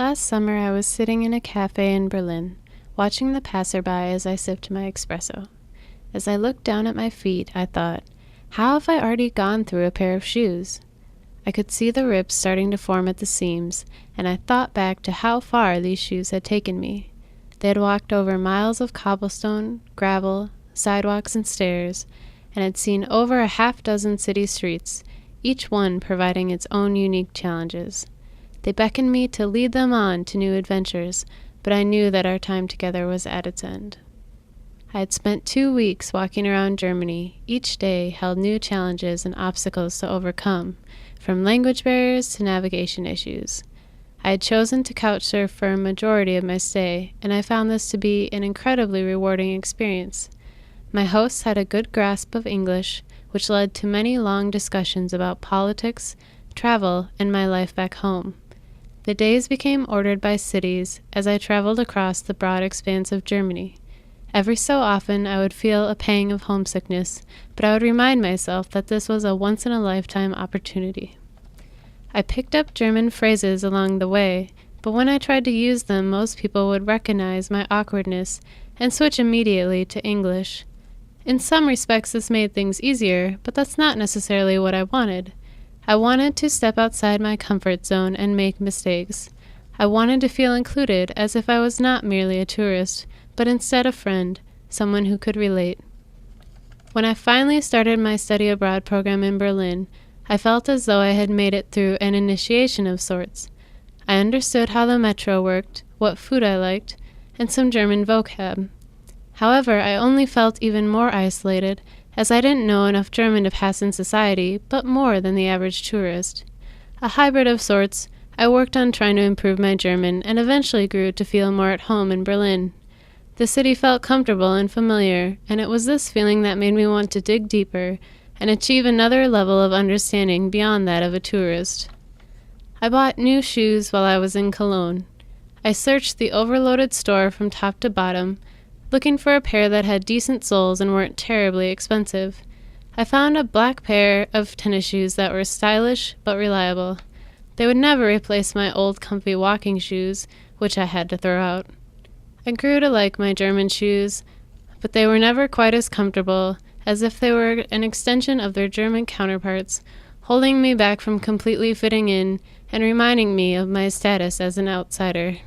Last summer I was sitting in a cafe in Berlin, watching the passerby as I sipped my espresso. As I looked down at my feet, I thought, how have I already gone through a pair of shoes? I could see the rips starting to form at the seams, and I thought back to how far these shoes had taken me. They had walked over miles of cobblestone, gravel, sidewalks, and stairs, and had seen over a half-dozen city streets, each one providing its own unique challenges. They beckoned me to lead them on to new adventures, but I knew that our time together was at its end. I had spent 2 weeks walking around Germany. Each day held new challenges and obstacles to overcome, from language barriers to navigation issues. I had chosen to couchsurf for a majority of my stay, and I found this to be an incredibly rewarding experience. My hosts had a good grasp of English, which led to many long discussions about politics, travel, and my life back home. The days became ordered by cities as I traveled across the broad expanse of Germany. Every so often I would feel a pang of homesickness, but I would remind myself that this was a once-in-a-lifetime opportunity. I picked up German phrases along the way, but when I tried to use them, most people would recognize my awkwardness and switch immediately to English. In some respects this made things easier, but that's not necessarily what I wanted. I wanted to step outside my comfort zone and make mistakes. I wanted to feel included, as if I was not merely a tourist, but instead a friend, someone who could relate. When I finally started my study abroad program in Berlin, I felt as though I had made it through an initiation of sorts. I understood how the metro worked, what food I liked, and some German vocab. However, I only felt even more isolated, as I didn't know enough German to pass in society, but more than the average tourist. A hybrid of sorts, I worked on trying to improve my German and eventually grew to feel more at home in Berlin. The city felt comfortable and familiar, and it was this feeling that made me want to dig deeper and achieve another level of understanding beyond that of a tourist. I bought new shoes while I was in Cologne. I searched the overloaded store from top to bottom, looking for a pair that had decent soles and weren't terribly expensive. I found a black pair of tennis shoes that were stylish but reliable. They would never replace my old comfy walking shoes, which I had to throw out. I grew to like my German shoes, but they were never quite as comfortable, as if they were an extension of their German counterparts, holding me back from completely fitting in and reminding me of my status as an outsider.